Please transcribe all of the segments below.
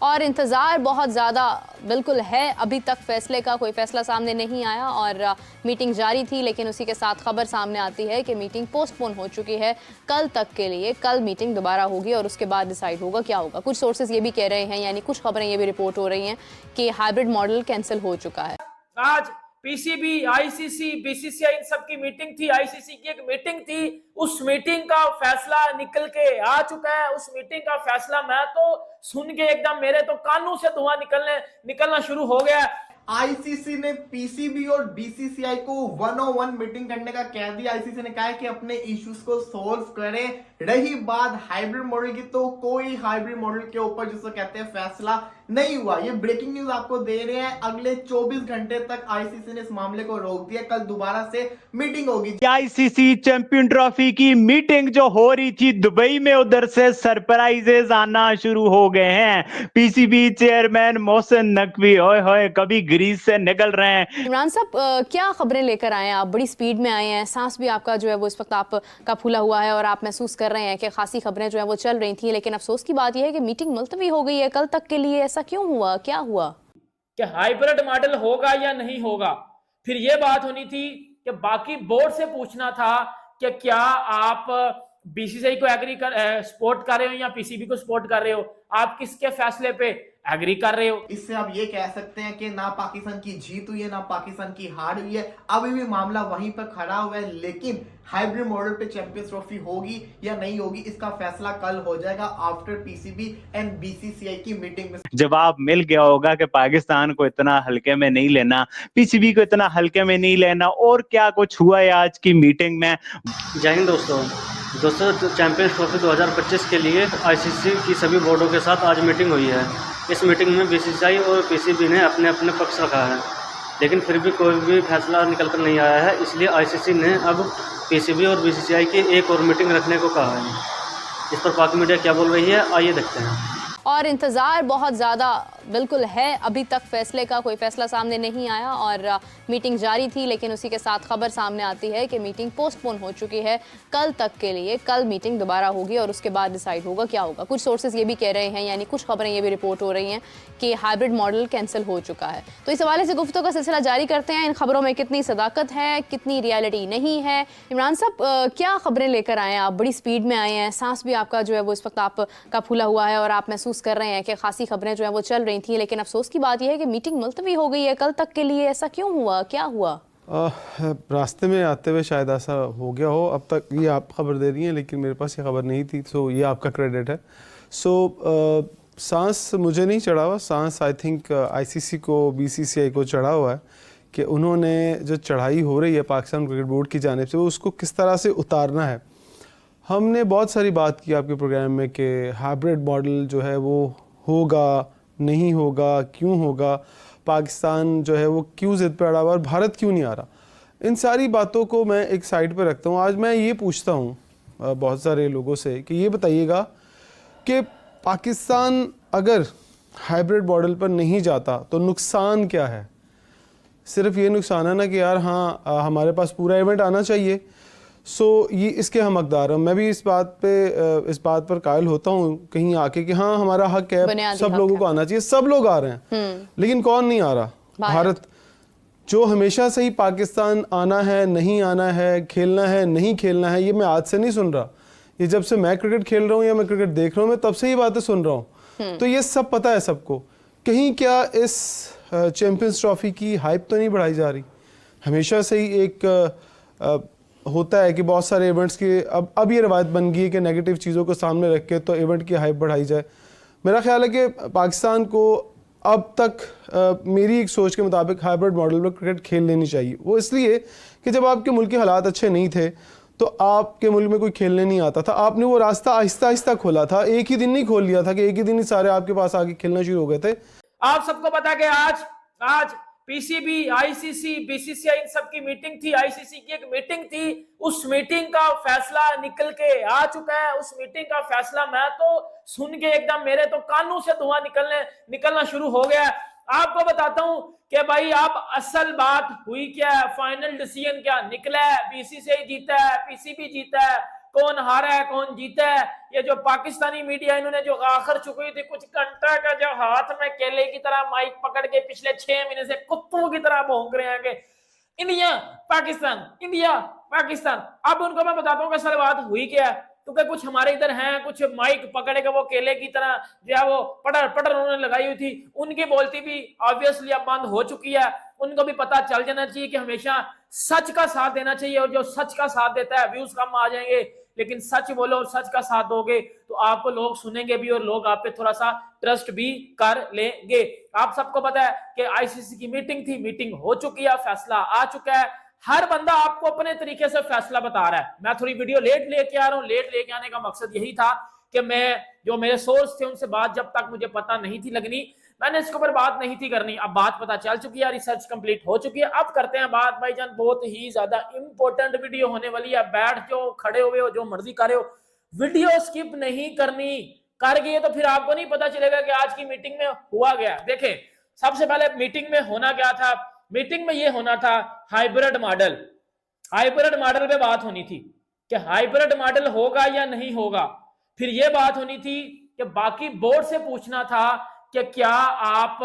और इंतज़ार बहुत ज़्यादा बिल्कुल है, अभी तक फैसले का कोई फैसला सामने नहीं आया और मीटिंग जारी थी, लेकिन उसी के साथ खबर सामने आती है कि मीटिंग पोस्टपोन हो चुकी है कल तक के लिए। कल मीटिंग दोबारा होगी और उसके बाद डिसाइड होगा क्या होगा। कुछ सोर्सेज ये भी कह रहे हैं, यानी कुछ खबरें ये भी रिपोर्ट हो रही हैं कि हाइब्रिड मॉडल कैंसिल हो चुका है। आज पीसीबी, आईसीसी, बीसीसीआई इन सब की मीटिंग थी, आईसीसी की एक मीटिंग थी। उस मीटिंग का फैसला निकल के आ चुका है। उस मीटिंग का फैसला मैं तो सुन के एकदम मेरे तो कानों से धुआं निकलना शुरू हो गया। आईसीसी ने पीसीबी और बीसीसीआई को 101 मीटिंग करने का कह दिया। आईसीसी ने कहा है कि अपने इश्यूज को सॉल्व करें। रही बात हाइब्रिड मॉडल की, तो कोई हाइब्रिड मॉडल के ऊपर जिसको कहते हैं फैसला नहीं हुआ। ये ब्रेकिंग न्यूज आपको दे रहे हैं। अगले 24 घंटे तक आईसीसी ने इस मामले को रोक दिया। कल दोबारा से मीटिंग होगी। आईसीसी चैंपियन ट्रॉफी की मीटिंग जो हो रही थी दुबई में, उधर से सरप्राइजेस आना शुरू हो गए हैं। पीसीबी चेयरमैन मोहसिन नकवी ओए होए कभी ग्रीस से निकल रहे हैं। इमरान साहब, क्या खबरें लेकर आए हैं आप? बड़ी स्पीड में आए हैं, सांस भी आपका जो है वो इस वक्त आपका फूला हुआ है और आप महसूस कर रहे हैं कि खासी खबरें जो है वो चल रही थी, लेकिन अफसोस की बात यह है कि मीटिंग मुलतवी हो गई है कल तक के लिए। ऐसा क्यों हुआ, क्या हुआ? कि हाइब्रिड मॉडल होगा या नहीं होगा। फिर यह बात होनी थी कि बाकी बोर्ड से पूछना था कि क्या आप बीसीसीआई को सपोर्ट कर रहे हो या पीसीबी को सपोर्ट कर रहे हो, आप किसके फैसले पे एग्री कर रहे हो। इससे आप ये कह सकते हैं कि ना पाकिस्तान की जीत हुई है ना पाकिस्तान की हार हुई है। अभी भी मामला वहीं पर खड़ा हुआ है, लेकिन हाइब्रिड मॉडल पे चैंपियंस ट्रॉफी होगी या नहीं होगी इसका फैसला कल हो जाएगा आफ्टर पीसीबी एंड बीसीसीआई की मीटिंग में। जवाब मिल गया होगा कि पाकिस्तान को इतना हल्के में नहीं लेना, पीसीबी को इतना हल्के में नहीं लेना। और क्या कुछ हुआ है आज की मीटिंग में? जय हिंद दोस्तों चैंपियंस ट्रॉफी 2025 के लिए आईसीसी की सभी बोर्डों के साथ आज मीटिंग हुई है। इस मीटिंग में बीसीसीआई और पीसीबी ने अपने अपने पक्ष रखा है, लेकिन फिर भी कोई भी फैसला निकल कर नहीं आया है। इसलिए आईसीसी ने अब पीसीबी और बीसीसीआई की एक और मीटिंग रखने को कहा है। इस पर पाक मीडिया क्या बोल रही है, आइए देखते हैं। और इंतज़ार बहुत ज़्यादा बिल्कुल है, अभी तक फैसले का कोई फैसला सामने नहीं आया और मीटिंग जारी थी, लेकिन उसी के साथ खबर सामने आती है कि मीटिंग पोस्टपोन हो चुकी है कल तक के लिए। कल मीटिंग दोबारा होगी और उसके बाद डिसाइड होगा क्या होगा। कुछ सोर्सेज ये भी कह रहे हैं, यानी कुछ खबरें ये भी रिपोर्ट हो रही हैं कि हाइब्रिड मॉडल कैंसिल हो चुका है। तो इस हवाले से गुफ्तगू का सिलसिला जारी करते हैं। इन खबरों में कितनी सदाकत है, कितनी रियलिटी नहीं है। इमरान साहब, क्या खबरें लेकर आए हैं आप? बड़ी स्पीड में आए हैं, सांस भी आपका जो है वो इस वक्त आपका फूला हुआ है और आप महसूस कर रहे हैं कि खासी खबरें जो है वो चल रही थी, लेकिन अफसोस की बात यह है कि मीटिंग मुलतवी हो गई है कल तक के लिए। ऐसा क्यों हुआ, क्या हुआ? रास्ते में आते हुए शायद ऐसा हो गया हो। अब तक ये आप खबर दे रही हैं, लेकिन मेरे पास ये खबर नहीं थी, सो ये आपका क्रेडिट है। सो सांस मुझे नहीं चढ़ा हुआ, सांस आई थिंक आईसीसी को, बीसीसीआई को चढ़ा हुआ है कि उन्होंने जो चढ़ाई हो रही है पाकिस्तान क्रिकेट बोर्ड की जानिब से, वो उसको किस तरह से उतारना है। हमने बहुत सारी बात की आपके प्रोग्राम में कि हाइब्रिड मॉडल जो है वो होगा, नहीं होगा, क्यों होगा, पाकिस्तान जो है वो क्यों ज़िद पे अड़ा हुआ और भारत क्यों नहीं आ रहा। इन सारी बातों को मैं एक साइड पर रखता हूँ। आज मैं ये पूछता हूँ बहुत सारे लोगों से कि ये बताइएगा कि पाकिस्तान अगर हाइब्रिड मॉडल पर नहीं जाता तो नुकसान क्या है? सिर्फ ये नुकसान है ना कि यार हाँ हमारे पास पूरा इवेंट आना चाहिए, सो ये इसके हम हकदार हैं। मैं भी इस बात पर कायल होता हूँ कहीं आके कि हाँ हमारा हक है, सब लोगों को आना चाहिए। सब लोग आ रहे हैं, लेकिन कौन नहीं आ रहा? भारत, जो हमेशा से ही पाकिस्तान आना है, नहीं आना है, खेलना है, नहीं खेलना है, ये मैं आज से नहीं सुन रहा। ये जब से मैं क्रिकेट खेल रहा हूँ या मैं क्रिकेट देख रहा हूँ, मैं तब से ये बातें सुन रहा हूँ। तो ये सब पता है सबको। कहीं क्या इस चैंपियंस ट्रॉफी की हाइप तो नहीं बढ़ाई जा रही? हमेशा से ही एक होता है कि बहुत सारे इवेंट्स की अब ये रवायत बन गई है कि नेगेटिव चीज़ों को सामने रख के तो इवेंट की हाइप बढ़ाई जाए। मेरा ख्याल है कि पाकिस्तान को अब तक मेरी एक सोच के मुताबिक हाइब्रिड मॉडल में क्रिकेट खेल लेनी चाहिए। वो इसलिए कि जब आपके मुल्क के हालात अच्छे नहीं थे तो आपके मुल्क में कोई खेलने नहीं आता था, आपने वो रास्ता आहिस्ता आहिस्ता खोला था। एक ही दिन नहीं खोल लिया था कि एक ही दिन ही सारे आपके पास आके खेलना शुरू हो गए थे। आप सबको पता कि आज पीसीबी, आईसीसी, बीसीसीआई इन सब की मीटिंग थी, आईसीसी की एक मीटिंग थी। उस मीटिंग का फैसला निकल के आ चुका है। उस मीटिंग का फैसला मैं तो सुन के एकदम मेरे तो कानों से धुआं निकलना शुरू हो गया। आपको बताता हूं कि भाई आप असल बात हुई क्या है, फाइनल डिसीजन क्या निकला है। बीसीसीआई जीता है, पीसीबी जीता है, कौन हारा है कौन जीता है। ये जो पाकिस्तानी मीडिया इन्होंने जो आखिर चुकी थी कुछ घंटा का, जो हाथ में केले की तरह माइक पकड़ के पिछले 6 महीने से कुत्तों की तरह भौंक रहे हैं कि इंडिया पाकिस्तान इंडिया पाकिस्तान। अब उनको मैं बताता हूँ कि असल बात हुई क्या है, क्योंकि कुछ हमारे इधर हैं कुछ माइक पकड़े के वो केले की तरह जो है वो पटर पटर उन्होंने लगाई हुई थी, उनकी बोलती भी ऑब्वियसली अब बंद हो चुकी है। उनको भी पता चल जाना चाहिए कि हमेशा सच का साथ देना चाहिए, और जो सच का साथ देता है व्यूज कम आ जाएंगे, लेकिन सच बोलो और सच का साथ दोगे तो आपको लोग सुनेंगे भी और लोग आप पे थोड़ा सा ट्रस्ट भी कर लेंगे। आप सबको पता है कि आईसीसी की मीटिंग थी, मीटिंग हो चुकी है, फैसला आ चुका है। हर बंदा आपको अपने तरीके से फैसला बता रहा है। मैं थोड़ी वीडियो लेट लेके आ रहा हूँ, लेट लेके आने का मकसद यही था कि मैं जो मेरे सोर्स थे उनसे बात जब तक मुझे पता नहीं थी लगनी, मैंने इसके ऊपर बात नहीं थी करनी। अब बात पता चल चुकी है, रिसर्च कंप्लीट हो चुकी है। अब करते हैं बात भाईजान, बहुत ही ज्यादा इंपॉर्टेंट वीडियो होने वाली है। बैठ जो खड़े हुए हो, जो मर्जी कर रहे हो, वीडियो स्किप नहीं करनी। कर गए तो फिर आपको नहीं पता चलेगा कि आज की मीटिंग में हुआ गया। देखें, सबसे पहले मीटिंग में होना क्या था। मीटिंग में ये होना था हाइब्रिड मॉडल। हाइब्रिड मॉडल पे बात होनी थी कि हाइब्रिड मॉडल होगा या नहीं होगा। फिर ये बात होनी थी कि बाकी बोर्ड से पूछना था कि क्या आप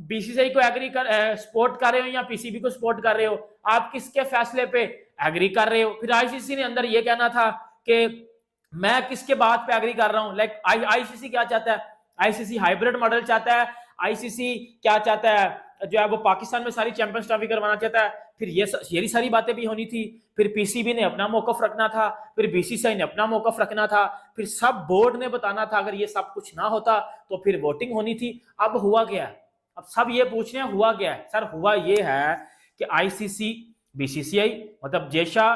बीसीसीआई को एग्री कर सपोर्ट कर रहे हो या पीसीबी को सपोर्ट कर रहे हो, आप किसके फैसले पे एग्री कर रहे हो। फिर आईसीसी ने अंदर ये कहना था कि मैं किसके बात पे एग्री कर रहा हूं। लाइक आईसीसी क्या चाहता है, आईसीसी हाइब्रिड मॉडल चाहता है। आईसीसी क्या चाहता है, जो है वो पाकिस्तान में सारी चैंपियंस ट्रॉफी करवाना चाहता है। फिर ये सारी बातें भी होनी थी। फिर पीसीबी ने अपना मौकफ रखना था, फिर बीसीसीआई ने अपना मौकफ रखना था, फिर सब बोर्ड ने बताना था। अगर ये सब कुछ ना होता तो फिर वोटिंग होनी थी। अब हुआ क्या है, अब सब ये पूछ रहे हैं हुआ क्या है। सर हुआ ये है कि आईसीसी बीसीसीआई मतलब जेशा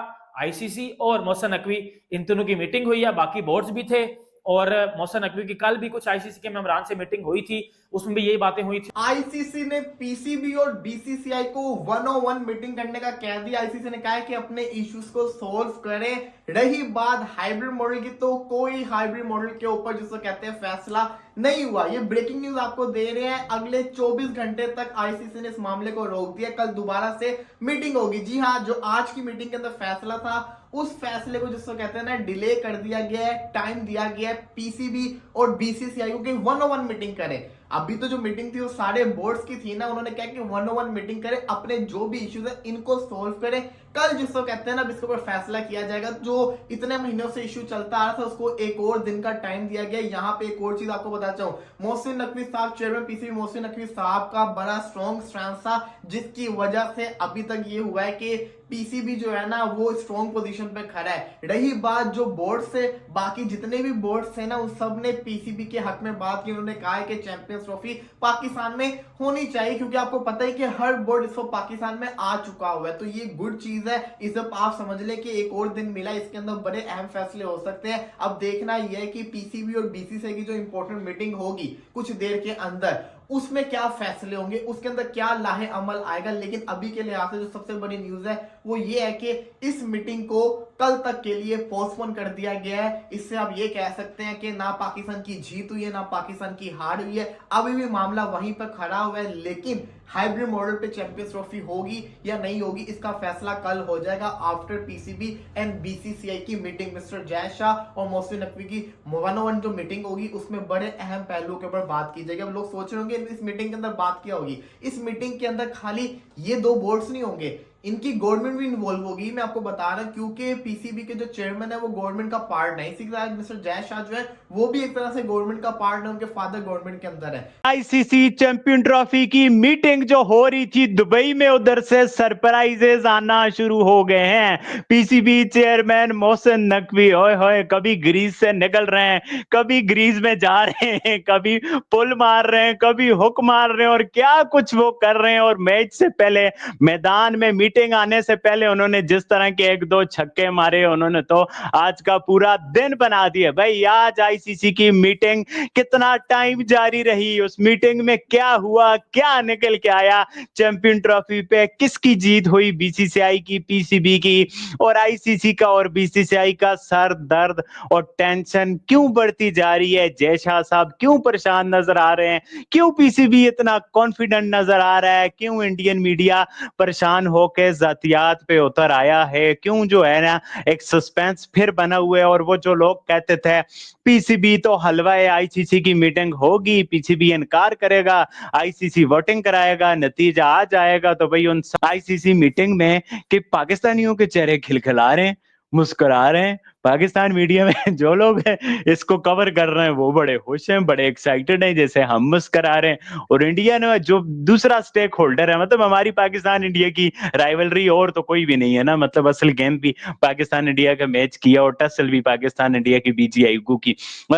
आईसीसी और मोहसिन नकवी इन दोनों की मीटिंग हुई है। बाकी बोर्ड्स भी थे और मोहसिन नकवी की कल भी कुछ आईसीसी के मेंबरान से मीटिंग हुई थी, उसमें भी यही बातें हुई थी। आईसीसी ने पीसीबी और बीसीसीआई को 101 मीटिंग करने का कह दिया। आईसीसी ने कहा है कि अपने इश्यूज को सॉल्व करें। रही बात हाइब्रिड मॉडल की, तो कोई हाइब्रिड मॉडल के ऊपर जिसको कहते हैं फैसला नहीं हुआ। ये ब्रेकिंग न्यूज आपको दे रहे हैं। अगले 24 घंटे तक आईसीसी ने इस मामले को रोक दिया। कल दोबारा से मीटिंग होगी। जी हाँ, जो आज की मीटिंग के अंदर फैसला था उस फैसले को जिसको कहते हैं ना डिले कर दिया गया है। टाइम दिया गया है पीसीबी और बीसीसीआई को कि 101 मीटिंग करें। अभी तो जो मीटिंग थी वो सारे बोर्ड्स की थी ना, उन्होंने कहा कि 101 मीटिंग करें, अपने जो भी इश्यूज है इनको सोल्व करें। कल जिसको कहते हैं ना इसके ऊपर फैसला किया जाएगा। जो इतने महीनों से इश्यू चलता आ रहा था उसको एक और दिन का टाइम दिया गया। यहाँ पे एक और चीज आपको बताना चाहूँ, मोहसिन नकवी साहब चेयरमैन पीसीबी मोहसिन नकवी साहब का बड़ा स्ट्रॉन्ग स्टैंड था, जिसकी वजह से अभी तक ये हुआ है कि पीसीबी जो है ना वो स्ट्रॉन्ग पोजीशन पे खड़ा है। रही बात जो बोर्ड से, बाकी जितने भी बोर्ड थे ना उन सब ने पीसीबी के हक में बात की। उन्होंने कहा है कि चैंपियंस ट्रॉफी पाकिस्तान में होनी चाहिए, क्योंकि आपको पता है कि हर बोर्ड इस वक्त पाकिस्तान में आ चुका हुआ है। तो ये गुड चीज है। इस वक्त आप समझ ले कि एक और दिन मिला, इसके अंदर बड़े अहम फैसले हो सकते हैं। अब देखना यह है कि पीसीबी और बीसीसीआई की जो इंपॉर्टेंट मीटिंग होगी कुछ देर के अंदर, उसमें क्या फैसले होंगे, उसके अंदर क्या लाहे अमल आएगा। लेकिन अभी के लिहाज से जो सबसे बड़ी न्यूज है वो ये है कि इस मीटिंग को कल तक के लिए पोस्टपोन कर दिया गया है। इससे आप ये कह सकते हैं कि ना पाकिस्तान की जीत हुई है ना पाकिस्तान की हार हुई है। अभी भी मामला वहीं पर खड़ा हुआ है। लेकिन हाइब्रिड मॉडल पे चैंपियंस ट्रॉफी होगी या नहीं होगी इसका फैसला कल हो जाएगा आफ्टर पीसीबी एंड बीसीसीआई की मीटिंग। मिस्टर जय शाह और मोहसिन नकवी की 101 जो मीटिंग होगी उसमें बड़े अहम पहलुओं के ऊपर बात की जाएगी। अब लोग सोच रहे होंगे इस मीटिंग के अंदर बात क्या होगी। इस मीटिंग के अंदर खाली ये दो बोर्ड्स नहीं होंगे, इनकी गवर्नमेंट भी इन्वॉल्व होगी। मैं आपको बता रहा हूं क्योंकि पीसीबी के जो चेयरमैन है वो गवर्नमेंट का पार्ट है। इसी के साथ मिस्टर जय शाह जो है वो भी एक तरह से गवर्नमेंट का पार्ट है, उनके फादर गवर्नमेंट के अंदर है। आईसीसी चैंपियन ट्रॉफी की मीटिंग जो हो रही थी दुबई में, उधर से सरप्राइजेस आना शुरू हो गए हैं। पीसीबी चेयरमैन मोहसिन नकवी ओए होए कभी ग्रीस से निकल रहे हैं, कभी ग्रीस में जा रहे हैं, कभी पुल मार रहे हैं, कभी हुक मार रहे हैं और क्या कुछ वो कर रहे हैं। और मैच से पहले मैदान में मीटिंग आने से पहले उन्होंने जिस तरह के 1-2 छक्के मारे, उन्होंने तो आज का पूरा दिन बना दिया। भाई आज आईसीसी की मीटिंग कितना टाइम जारी रही, उस मीटिंग में क्या हुआ, क्या निकल के आया, चैंपियन ट्रॉफी पे किसकी जीत हुई, बीसीसीआई की, पीसीबी की, और आईसीसी का और बीसीसीआई का सर दर्द और टेंशन क्यों बढ़ती जा रही है। जय शाह साहब क्यों परेशान नजर आ रहे हैं, क्यों पीसीबी इतना कॉन्फिडेंट नजर आ रहा है, क्यों इंडियन मीडिया परेशान होकर के जातियात पे उतर आया है, क्यों जो है ना एक सस्पेंस फिर बना हुआ है। और वो जो लोग कहते थे पीसीबी तो हलवा है, आईसीसी की मीटिंग होगी, पीसीबी इनकार करेगा, आईसीसी वोटिंग कराएगा, नतीजा आ जाएगा। तो भाई उन आईसीसी मीटिंग में कि पाकिस्तानियों के चेहरे खिलखिला रहे हैं, मुस्कुरा रहे हैं। पाकिस्तान मीडिया में जो लोग हैं इसको कवर कर रहे हैं वो बड़े खुश हैं, बड़े एक्साइटेड हैं, जैसे हम मुस्कुरा रहे हैं। और इंडिया ने जो दूसरा स्टेक होल्डर है, मतलब हमारी पाकिस्तान इंडिया की राइवलरी और तो कोई भी नहीं है ना, मतलब असल गेम भी पाकिस्तान इंडिया का मैच किया और टसल भी पाकिस्तान इंडिया की बीजीआई की